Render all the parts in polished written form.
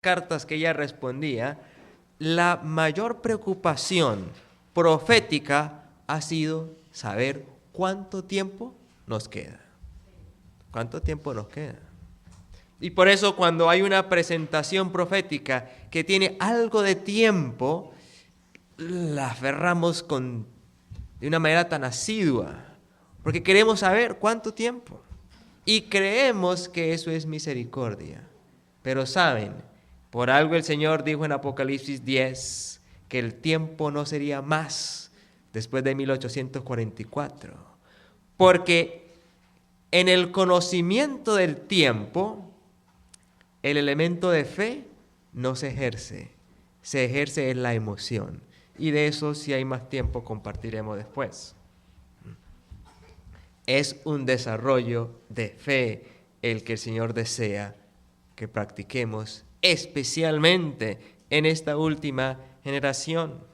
cartas que ella respondía, la mayor preocupación profética ha sido saber cuánto tiempo nos queda. ¿Cuánto tiempo nos queda? Y por eso cuando hay una presentación profética que tiene algo de tiempo, la aferramos de una manera tan asidua, porque queremos saber cuánto tiempo. Y creemos que eso es misericordia. Pero saben, por algo el Señor dijo en Apocalipsis 10 que el tiempo no sería más después de 1844. Porque en el conocimiento del tiempo, el elemento de fe no se ejerce en la emoción. Y de eso, si hay más tiempo, compartiremos después. Es un desarrollo de fe el que el Señor desea que practiquemos, especialmente en esta última generación.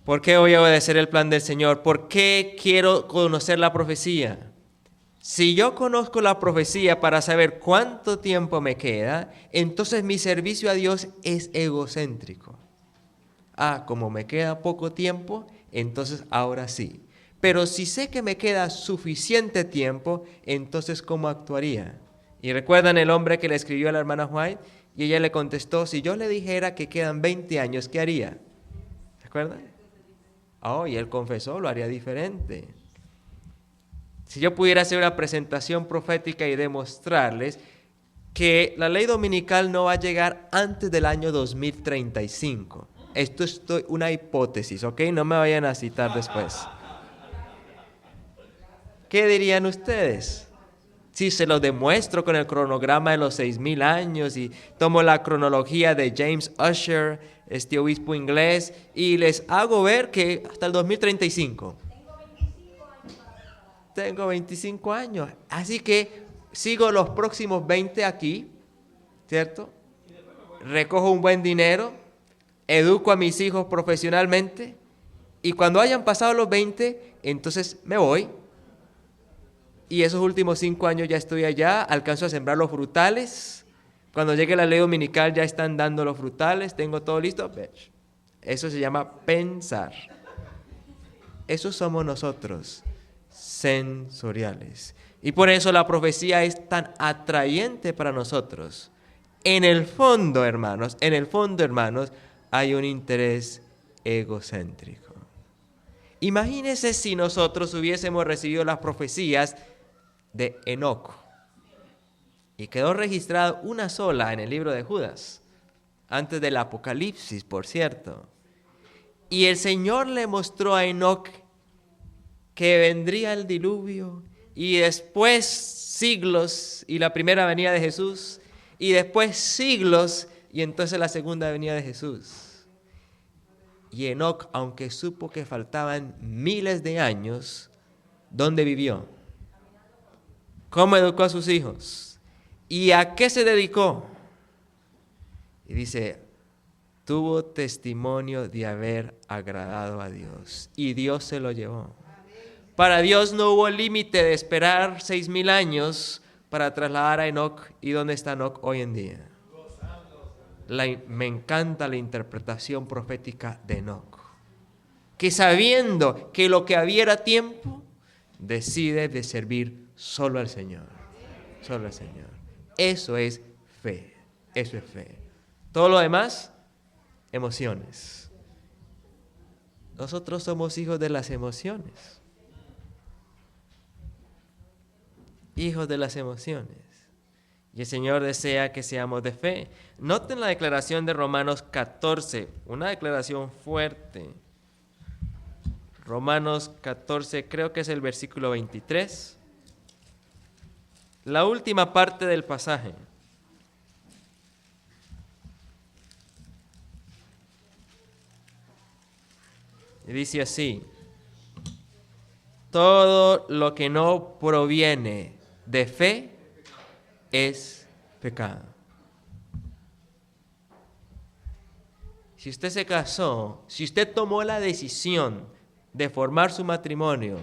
¿Por qué voy a obedecer el plan del Señor? ¿Por qué quiero conocer la profecía? Si yo conozco la profecía para saber cuánto tiempo me queda, entonces mi servicio a Dios es egocéntrico. Como me queda poco tiempo, entonces ahora sí. Pero si sé que me queda suficiente tiempo, entonces ¿cómo actuaría? Y recuerdan el hombre que le escribió a la hermana White, y ella le contestó, si yo le dijera que quedan 20 años, ¿qué haría? ¿Se acuerdan? Y él confesó, lo haría diferente. Si yo pudiera hacer una presentación profética y demostrarles que la ley dominical no va a llegar antes del año 2035. Esto es una hipótesis, ¿ok? No me vayan a citar después. ¿Qué dirían ustedes? Si se lo demuestro con el cronograma de los 6,000 años y tomo la cronología de James Ussher, este obispo inglés, y les hago ver que hasta el 2035. Tengo 25 años, así que sigo los próximos 20 aquí, ¿cierto? Recojo un buen dinero, educo a mis hijos profesionalmente, y cuando hayan pasado los 20, entonces me voy. Y esos últimos 5 años ya estoy allá, alcanzo a sembrar los frutales. Cuando llegue la ley dominical ya están dando los frutales, tengo todo listo. Eso se llama pensar. Eso somos nosotros, sensoriales. Y por eso la profecía es tan atrayente para nosotros. En el fondo, hermanos, hay un interés egocéntrico. Imagínense si nosotros hubiésemos recibido las profecías de Enoc y quedó registrada una sola en el libro de Judas, antes del Apocalipsis, por cierto. Y el Señor le mostró a Enoc que vendría el diluvio y después siglos y la primera venida de Jesús y después siglos y entonces la segunda venida de Jesús. Y Enoc, aunque supo que faltaban miles de años, ¿dónde vivió? ¿Cómo educó a sus hijos? ¿Y a qué se dedicó? Y dice, tuvo testimonio de haber agradado a Dios. Y Dios se lo llevó. Para Dios no hubo límite de esperar 6,000 años para trasladar a Enoc. ¿Y dónde está Enoc hoy en día? Me encanta la interpretación profética de Enoc, que sabiendo que lo que había era tiempo, decide de servir solo al Señor. Solo al Señor. Eso es fe. Eso es fe. Todo lo demás, emociones. Nosotros somos hijos de las emociones. Hijos de las emociones. Y el Señor desea que seamos de fe. Noten la declaración de Romanos 14, una declaración fuerte. Romanos 14, creo que es el versículo 23. La última parte del pasaje. Y dice así: todo lo que no proviene de fe es pecado. Si usted se casó, si usted tomó la decisión de formar su matrimonio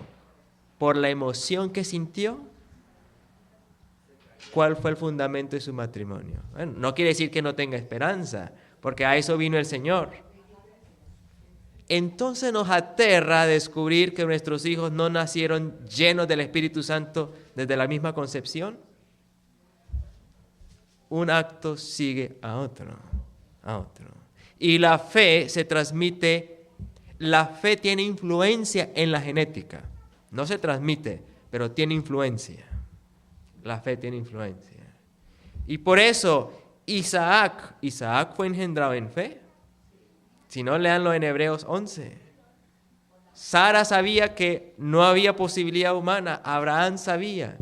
por la emoción que sintió, ¿cuál fue el fundamento de su matrimonio? Bueno, no quiere decir que no tenga esperanza, porque a eso vino el Señor. Entonces nos aterra descubrir que nuestros hijos no nacieron llenos del Espíritu Santo desde la misma concepción. Un acto sigue a otro. Y la fe se transmite, la fe tiene influencia en la genética. No se transmite, pero tiene influencia. La fe tiene influencia. Y por eso Isaac fue engendrado en fe. Si no, leanlo en Hebreos 11. Sara sabía que no había posibilidad humana, Abraham sabía.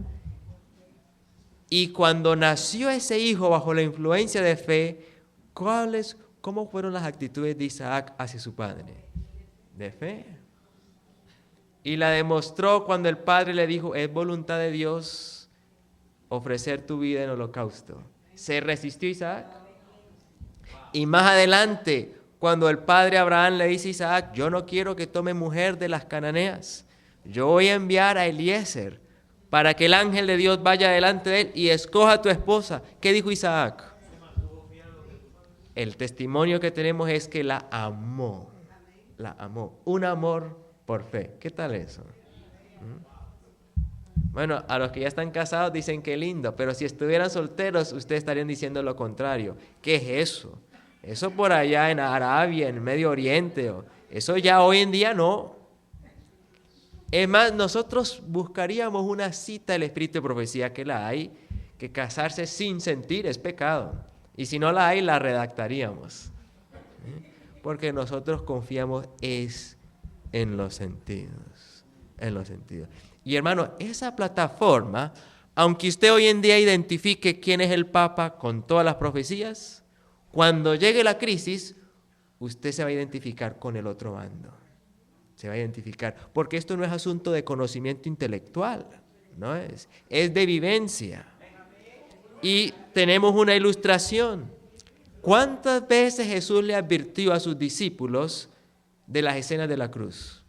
Y cuando nació ese hijo bajo la influencia de fe, ¿cómo fueron las actitudes de Isaac hacia su padre? De fe. Y la demostró cuando el padre le dijo, es voluntad de Dios ofrecer tu vida en holocausto. ¿Se resistió Isaac? Y más adelante, cuando el padre Abraham le dice a Isaac, yo no quiero que tome mujer de las cananeas, yo voy a enviar a Eliezer para que el ángel de Dios vaya delante de él y escoja a tu esposa. ¿Qué dijo Isaac? El testimonio que tenemos es que la amó, un amor por fe. ¿Qué tal eso? Bueno, a los que ya están casados dicen que lindo, pero si estuvieran solteros, ustedes estarían diciendo lo contrario. ¿Qué es eso? Eso por allá en Arabia, en Medio Oriente, eso ya hoy en día no. Es más, nosotros buscaríamos una cita del Espíritu de profecía, que la hay, que casarse sin sentir es pecado. Y si no la hay, la redactaríamos. Porque nosotros confiamos en los sentidos. Y hermano, esa plataforma, aunque usted hoy en día identifique quién es el Papa con todas las profecías, cuando llegue la crisis, usted se va a identificar con el otro bando. Se va a identificar, porque esto no es asunto de conocimiento intelectual, no es de vivencia. Y tenemos una ilustración. ¿Cuántas veces Jesús le advirtió a sus discípulos de las escenas de la cruz?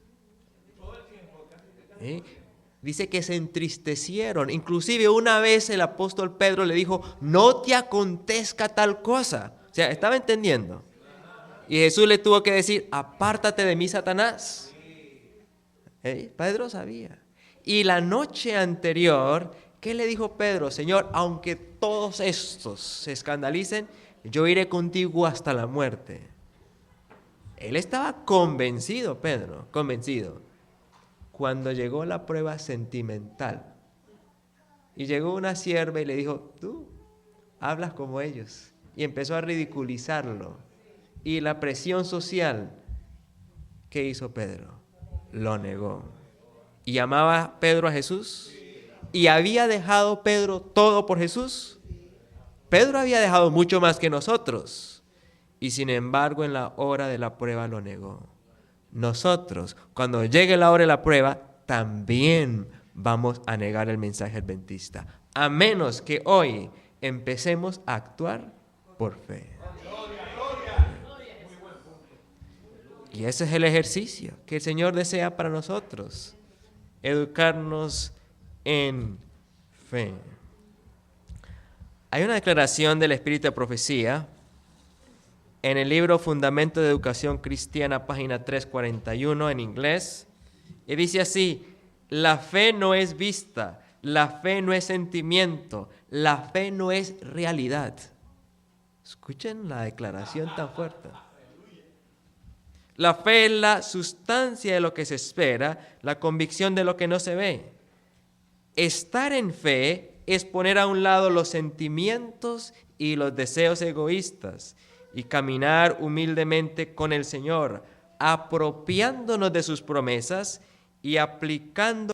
Dice que se entristecieron. Inclusive una vez el apóstol Pedro le dijo, no te acontezca tal cosa. O sea, estaba entendiendo. Y Jesús le tuvo que decir, apártate de mí, Satanás. Pedro sabía. Y la noche anterior, ¿qué le dijo Pedro? Señor, aunque todos estos se escandalicen, yo iré contigo hasta la muerte. Él estaba convencido, Pedro, convencido. Cuando llegó la prueba sentimental, y llegó una sierva y le dijo, tú hablas como ellos, y empezó a ridiculizarlo. Y la presión social, ¿qué hizo Pedro? Lo negó. ¿Y amaba Pedro a Jesús? ¿Y había dejado Pedro todo por Jesús? Pedro había dejado mucho más que nosotros. Y sin embargo, en la hora de la prueba lo negó. Nosotros, cuando llegue la hora de la prueba, también vamos a negar el mensaje adventista. A menos que hoy empecemos a actuar por fe. Y ese es el ejercicio que el Señor desea para nosotros. Educarnos en fe. Hay una declaración del Espíritu de Profecía en el libro Fundamento de Educación Cristiana, página 341 en inglés. Y dice así, la fe no es vista, la fe no es sentimiento, la fe no es realidad. Escuchen la declaración tan fuerte. La fe es la sustancia de lo que se espera, la convicción de lo que no se ve. Estar en fe es poner a un lado los sentimientos y los deseos egoístas y caminar humildemente con el Señor, apropiándonos de sus promesas y aplicando